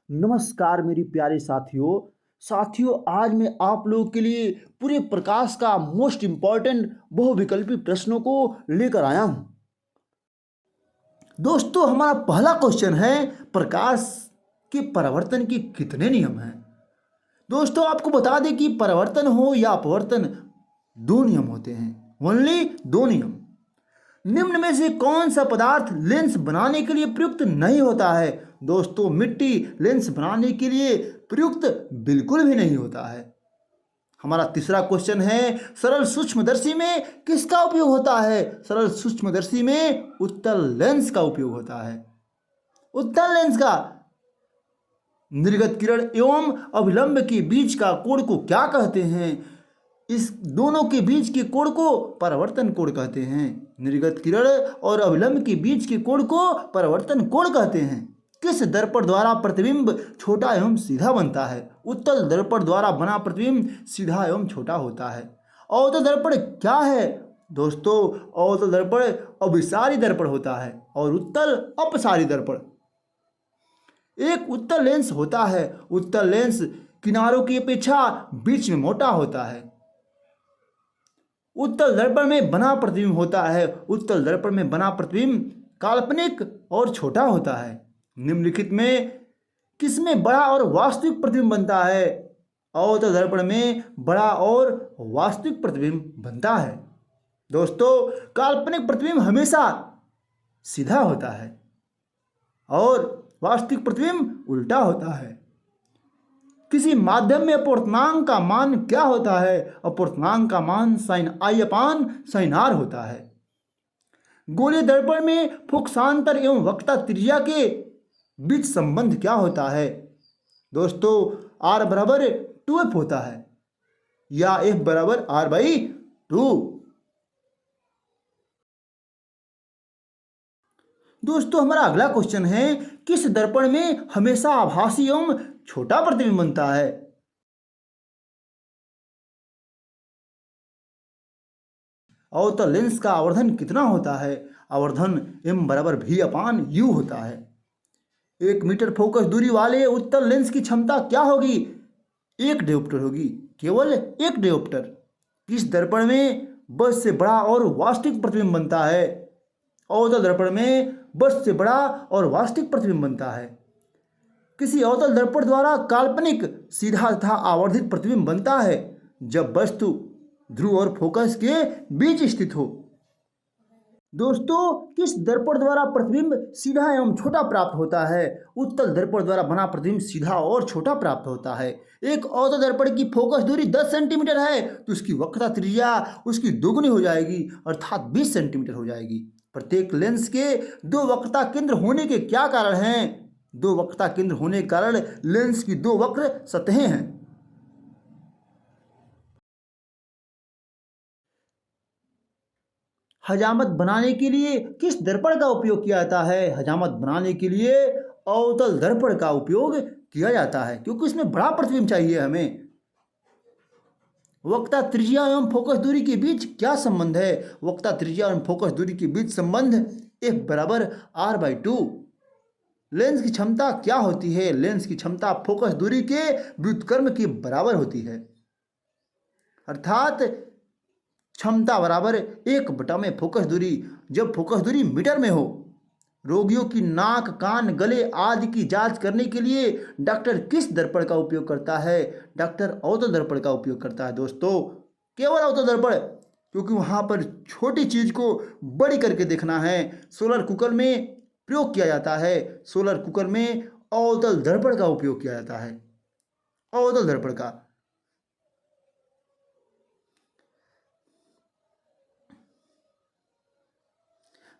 नमस्कार मेरी प्यारे साथियों आज मैं आप लोगों के लिए पूरे प्रकाश का मोस्ट इम्पॉर्टेंट बहुविकल्पी प्रश्नों को लेकर आया हूं। दोस्तों हमारा पहला क्वेश्चन है प्रकाश के परावर्तन के कितने नियम हैं। दोस्तों आपको बता दें कि परावर्तन हो या अपवर्तन दो नियम होते हैं, ओनली दो नियम। निम्न में से कौन सा पदार्थ लेंस बनाने के लिए प्रयुक्त नहीं होता है। दोस्तों मिट्टी लेंस बनाने के लिए प्रयुक्त बिल्कुल भी नहीं होता है। हमारा तीसरा क्वेश्चन है सरल सूक्ष्मदर्शी में किसका उपयोग होता है। सरल सूक्ष्मदर्शी में उत्तल लेंस का उपयोग होता है। उत्तल लेंस का निर्गत किरण एवं अभिलंब के बीच का कोण को क्या कहते हैं। इस दोनों के बीच के कोण को परावर्तन कोण कहते हैं। निर्गत किरण और अभिलंब के बीच के कोण को परावर्तन कोण कहते हैं। किस दर्पण द्वारा प्रतिबिंब छोटा एवं सीधा बनता है। उत्तल दर्पण द्वारा बना प्रतिबिंब सीधा एवं छोटा होता है। अवतल दर्पण क्या है। दोस्तों अवतल दर्पण अभिसारी दर्पण होता है और उत्तल अपसारी दर्पण। एक उत्तल लेंस होता है। उत्तल लेंस किनारों की अपेक्षा बीच में मोटा होता है। उत्तल दर्पण में बना प्रतिबिंब होता है। उत्तल दर्पण में बना प्रतिबिंब काल्पनिक और छोटा होता है। निम्नलिखित में किसमें बड़ा और वास्तविक प्रतिबिंब बनता है। अवतल दर्पण में बड़ा और वास्तविक प्रतिबिंब बनता है। दोस्तों काल्पनिक प्रतिबिंब हमेशा सीधा होता है और वास्तविक प्रतिबिंब उल्टा होता है। किसी माध्यम में अपवर्तनांक का मान क्या होता है। अपवर्तनांक का मान sin I/sin r होता है। गोलीय दर्पण में फोकसांतर एवं वक्रता त्रिज्या के बीच संबंध क्या होता है। दोस्तों r बराबर 2f होता है या f बराबर r/2। दोस्तों हमारा अगला क्वेश्चन है किस दर्पण में हमेशा आभासी एवं छोटा प्रतिबिंब बनता है। अवतल लेंस का आवर्धन कितना होता है। आवर्धन m बराबर v/u होता है। 1 मीटर फोकस दूरी वाले उत्तल लेंस की क्षमता क्या होगी। 1 डायोप्टर होगी, केवल 1 डायोप्टर। किस दर्पण में बस से बड़ा और वास्तविक प्रतिबिंब बनता है। अवतल दर्पण में बस से बड़ा और वास्तविक प्रतिबिंब बनता है। किसी अवतल दर्पण द्वारा काल्पनिक सीधा तथा आवर्धित प्रतिबिंब बनता है जब वस्तु ध्रुव और फोकस के बीच स्थित हो। दोस्तों किस दर्पण द्वारा प्रतिबिंब सीधा एवं छोटा प्राप्त होता है। उत्तल दर्पण द्वारा बना प्रतिबिंब सीधा और छोटा प्राप्त होता है। एक अवतल दर्पण की फोकस दूरी 10 सेंटीमीटर है तो उसकी वक्रता त्रिज्या उसकी दोगुनी हो जाएगी अर्थात 20 सेंटीमीटर हो जाएगी। प्रत्येक लेंस के दो वक्रता केंद्र होने के क्या कारण हैं। दो वक्रता केंद्र होने के कारण लेंस की दो वक्र सतहें हैं। हजामत बनाने के लिए किस दर्पण का उपयोग किया जाता है। हजामत बनाने के लिए अवतल दर्पण का उपयोग किया जाता है क्योंकि इसमें बड़ा प्रतिबिंब चाहिए हमें। वक्रता त्रिज्या एवं फोकस दूरी के बीच क्या संबंध है। वक्रता त्रिज्या एवं फोकस दूरी के बीच संबंध f बराबर r/2। लेंस की क्षमता क्या होती है। लेंस की क्षमता फोकस दूरी के व्युत्क्रम के बराबर होती है अर्थात क्षमता बराबर 1 में फोकस दूरी। जब फोकस दूरी मीटर में हो। रोगियों की नाक कान गले आदि की जांच करने के लिए डॉक्टर किस दर्पण का उपयोग करता है। डॉक्टर अवतल दर्पण का उपयोग करता है। दोस्तों केवल अवतल दर्पण क्योंकि वहाँ पर छोटी चीज को बड़ी करके देखना है। सोलर कुकर में प्रयोग किया जाता है। सोलर कुकर में अवतल दर्पण का उपयोग किया जाता है। अवतल दर्पण का।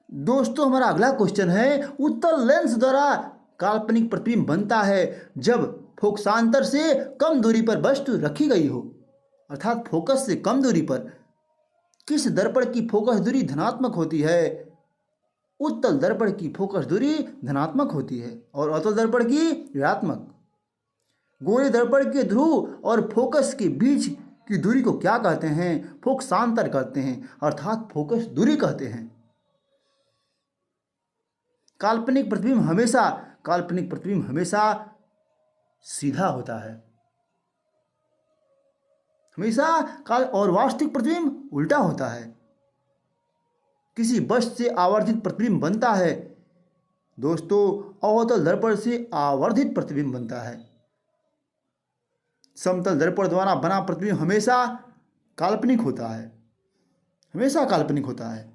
दोस्तों हमारा अगला क्वेश्चन है उत्तल लेंस द्वारा काल्पनिक प्रतिबिंब बनता है जब फोकसांतर से कम दूरी पर वस्तु रखी गई हो अर्थात फोकस से कम दूरी पर। किस दर्पण की फोकस दूरी धनात्मक होती है। उत्तल दर्पण की फोकस दूरी धनात्मक होती है और अवतल दर्पण की ऋणात्मक। गोलीय दर्पण के ध्रुव और फोकस के बीच की दूरी को क्या कहते हैं। फोकसांतर कहते हैं अर्थात फोकस दूरी कहते हैं। काल्पनिक प्रतिबिंब हमेशा सीधा होता है। हमेशा काल और वास्तविक प्रतिबिंब उल्टा होता है। किसी वस्तु से आवर्धित प्रतिबिंब बनता है दोस्तों, अवतल दर्पण से आवर्धित प्रतिबिंब बनता है। समतल दर्पण द्वारा बना प्रतिबिंब हमेशा काल्पनिक होता है, हमेशा काल्पनिक होता है।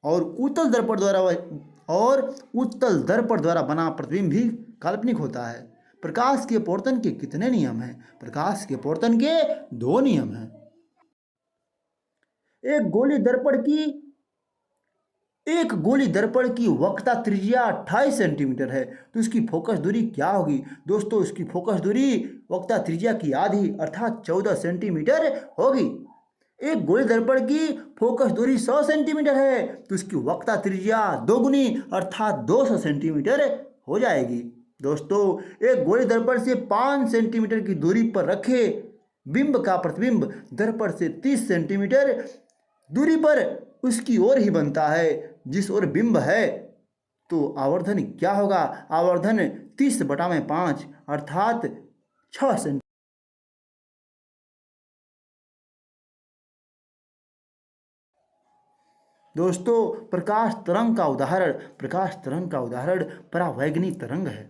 और उत्तल दर्पण द्वारा बना प्रतिबिंब भी काल्पनिक होता है। प्रकाश के अपवर्तन के कितने नियम हैं? प्रकाश के अपवर्तन के 2 नियम हैं। एक गोली दर्पण की वक्रता त्रिज्या 28 सेंटीमीटर है, तो इसकी फोकस दूरी क्या होगी? दोस्तों, इसकी फोकस दूरी वक्रता त्रिज्या की आधी अर्थात 14 सेंटीमीटर होगी। एक गोली दर्पण की फोकस दूरी 100 सेंटीमीटर है, तो इसकी वक्रता त्रिज्या 2 गुनी अर्थात 200 सेंटीमीटर हो जाएगी। दोस्तों, एक गोली दर्पण से 5 सेंटीमीटर की दूरी पर रखे बिंब का प्रतिबिंब दर्पण से 30 सेंटीमीटर दूरी पर उसकी ओर ही बनता है जिस ओर बिंब है। तो आवर्धन क्या होगा? आवर्धन 30/5 अर्थात 6 सेंटीमीटर। दोस्तों, प्रकाश तरंग का उदाहरण परावैगनी तरंग है।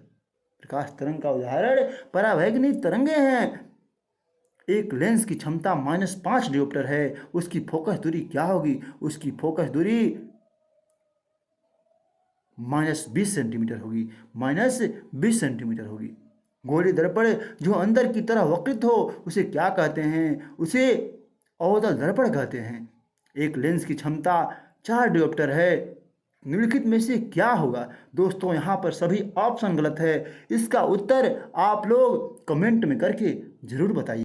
प्रकाश तरंग का उदाहरण परावैगनी तरंगे हैं। एक लेंस की क्षमता -5 डियोप्टर है, उसकी फोकस दूरी क्या होगी? उसकी फोकस दूरी -20 सेंटीमीटर होगी, -20 सेंटीमीटर होगी। गोली दर्पण जो अंदर की तरह वक्रित हो उसे क्या कहते हैं? उसे अवतल दर्पण कहते हैं। एक लेंस की क्षमता 4 डियोप्टर है, निम्नलिखित में से क्या होगा? दोस्तों, यहाँ पर सभी ऑप्शन गलत है। इसका उत्तर आप लोग कमेंट में करके जरूर बताइए।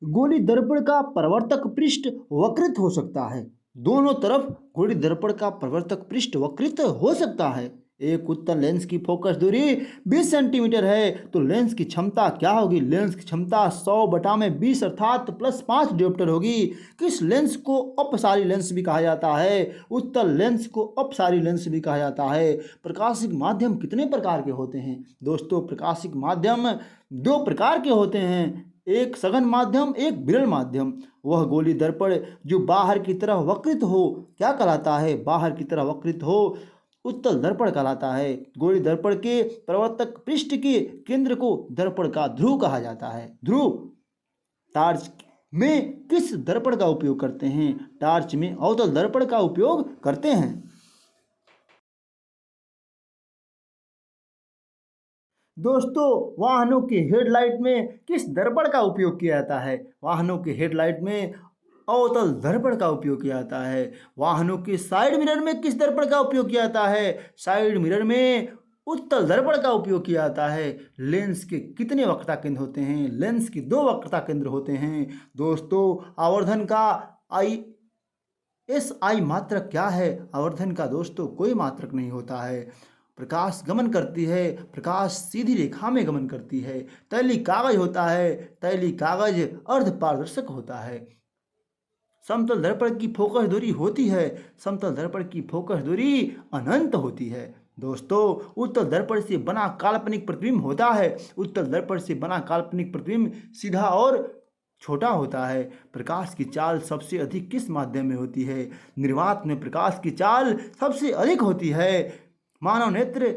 गोली दर्पण का परावर्तक पृष्ठ वक्रित हो सकता है। दोनों तरफ गोली दर्पण का परावर्तक पृष्ठ वक्रित हो सकता है। एक उत्तल लेंस की फोकस दूरी 20 सेंटीमीटर है, तो लेंस की क्षमता क्या होगी? लेंस की क्षमता 100/20 अर्थात +5 डियोप्टर होगी। किस लेंस को अपसारी लेंस भी कहा जाता है? उत्तल लेंस को अपसारी लेंस भी कहा जाता है। प्रकाशिक माध्यम कितने प्रकार के होते हैं? दोस्तों, प्रकाशिक माध्यम 2 प्रकार के होते हैं, एक सघन माध्यम, एक विरल माध्यम। वह गोली दर्पण जो बाहर की तरह वक्रित हो क्या कहलाता है? बाहर की तरह वक्रित हो उत्तल दर्पण कहलाता है। गोली दर्पण के प्रवर्तक पृष्ठ के केंद्र को दर्पण का ध्रुव कहा जाता है। ध्रुव। टार्च में किस दर्पण का उपयोग करते हैं? टार्च में अवतल दर्पण का उपयोग करते हैं। दोस्तों, वाहनों के हेडलाइट में किस दर्पण का उपयोग किया जाता है? वाहनों के हेडलाइट में अवतल दर्पण का उपयोग किया जाता है। वाहनों के साइड मिरर में किस दर्पण का उपयोग किया जाता है? साइड मिरर में उत्तल दर्पण का उपयोग किया जाता है। लेंस के कितने वक्रता केंद्र होते हैं? लेंस के 2 वक्रता केंद्र होते हैं। दोस्तों, आवर्धन का SI मात्रक क्या है? आवर्धन का दोस्तों कोई मात्रक नहीं होता है। प्रकाश गमन करती है, प्रकाश सीधी रेखा में गमन करती है। तैलीय कागज होता है, तैलीय कागज अर्धपारदर्शक होता है। समतल दर्पण की फोकस दूरी होती है, समतल दर्पण की फोकस दूरी अनंत होती है। दोस्तों, उत्तल दर्पण से बना काल्पनिक प्रतिबिंब होता है। उत्तल दर्पण से बना काल्पनिक प्रतिबिंब सीधा और छोटा होता है। प्रकाश की चाल सबसे अधिक किस माध्यम में होती है? निर्वात में प्रकाश की चाल सबसे अधिक होती है। मानव नेत्र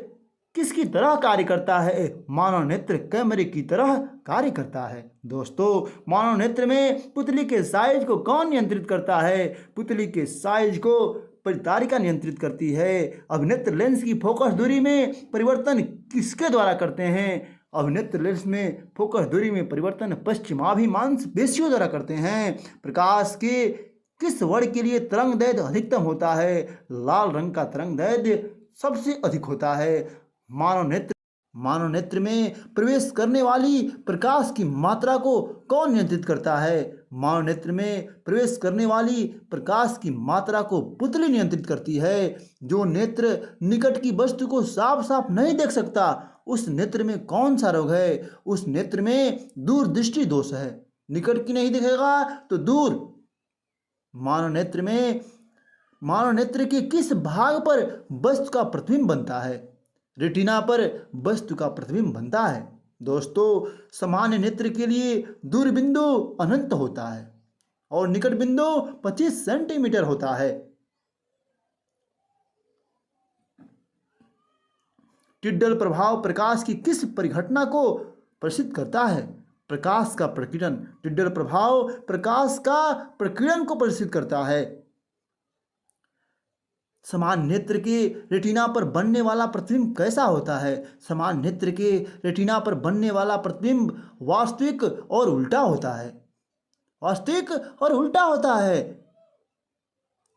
किसकी तरह कार्य करता है? मानव नेत्र कैमरे की तरह कार्य करता है। दोस्तों, मानव नेत्र में पुतली के साइज को कौन नियंत्रित करता है? पुतली के साइज को परितारिका नियंत्रित करती है। अभिनेत्र लेंस की फोकस दूरी में परिवर्तन किसके द्वारा करते हैं? अभिनेत्र लेंस में फोकस दूरी में परिवर्तन पश्चिमाभि मांसपेशियों द्वारा करते हैं। प्रकाश के किस वर्ण के लिए तरंग दैर्ध्य अधिकतम होता है? लाल रंग का तरंग दैर्ध्य सबसे अधिक होता है। मानव नेत्र में प्रवेश करने वाली प्रकाश की मात्रा को कौन नियंत्रित करता है? मानव नेत्र में प्रवेश करने वाली प्रकाश की मात्रा को पुतली नियंत्रित करती है। जो नेत्र निकट की वस्तु को साफ साफ नहीं देख सकता, उस नेत्र में कौन सा रोग है? उस नेत्र में दूरदृष्टि दोष है। निकट की नहीं दिखेगा तो दूर। मानव नेत्र के किस भाग पर वस्तु का प्रतिबिंब बनता है? रेटिना पर वस्तु का प्रतिबिंब बनता है। दोस्तों, सामान्य नेत्र के लिए दूर बिंदु अनंत होता है और निकट बिंदु 25 सेंटीमीटर होता है। टिड्डल प्रभाव प्रकाश की किस परिघटना को प्रदर्शित करता है? प्रकाश का प्रकीर्णन। टिड्डल प्रभाव प्रकाश का प्रकीर्णन को प्रदर्शित करता है। समान नेत्र के रेटिना पर बनने वाला प्रतिबिंब कैसा होता है? समान नेत्र के रेटिना पर बनने वाला प्रतिबिंब वास्तविक और उल्टा होता है। वास्तविक और उल्टा होता है।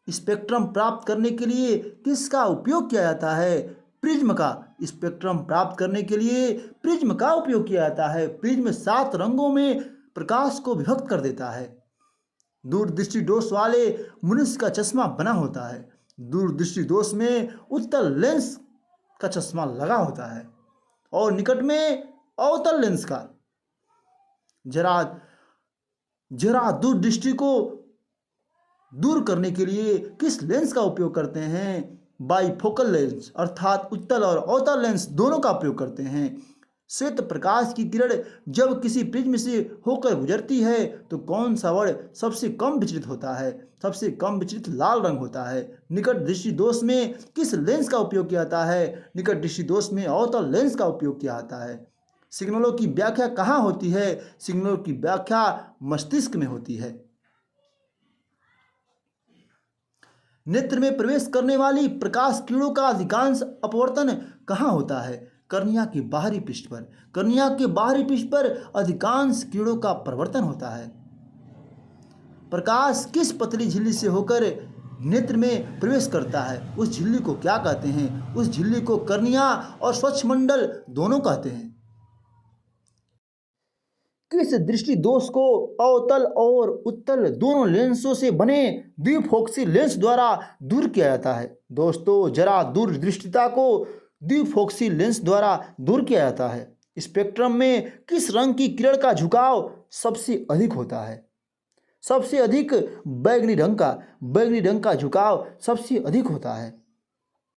स्पेक्ट्रम प्राप्त करने के लिए किसका उपयोग किया जाता है? प्रिज्म का। स्पेक्ट्रम प्राप्त करने के लिए प्रिज्म का उपयोग किया जाता है। प्रिज्म 7 रंगों में प्रकाश को विभक्त कर देता है। दूरदृष्टि दोष वाले मनुष्य का चश्मा बना होता है। दूरदृष्टि दोष में उत्तल लेंस का चश्मा लगा होता है और निकट में अवतल लेंस का। जरा दूरदृष्टि को दूर करने के लिए किस लेंस का उपयोग करते हैं? बाइफोकल लेंस, अर्थात उत्तल और अवतल लेंस दोनों का उपयोग करते हैं। श्वेत प्रकाश की किरण जब किसी प्रिज्म से होकर गुजरती है तो कौन सा वर्ण सबसे कम विचलित होता है? सबसे कम विचलित लाल रंग होता है। निकट दृष्टि दोष में किस लेंस का उपयोग किया जाता है? निकट दृष्टि दोष में अवतल लेंस का उपयोग किया जाता है। सिग्नलों की व्याख्या कहाँ होती है? सिग्नलों की व्याख्या मस्तिष्क में होती है। नेत्र में प्रवेश करने वाली प्रकाश किरणों का अधिकांश अपवर्तन कहाँ होता है? कर्निया के बाहरी पृष्ठ पर। कर्निया के बाहरी पृष्ठ पर अधिकांश किरणों का प्रवर्तन होता है। प्रकाश किस पतली झिल्ली से होकर नेत्र में प्रवेश करता है? उस झिल्ली को क्या कहते हैं? उस झिल्ली को कर्निया और स्वच्छमंडल दोनों कहते हैं। किस दृष्टि दोष को अवतल और उत्तल दोनों लेंसों से बने द्विफोक्सी लेंस द्वारा दूर किया जाता है? दोस्तों, जरा दूरदृष्टिता को द्विफोक्सी लेंस द्वारा दूर किया जाता है। स्पेक्ट्रम में किस रंग की किरण का झुकाव सबसे अधिक होता है? सबसे अधिक बैगनी रंग का। बैगनी रंग का झुकाव सबसे अधिक होता है।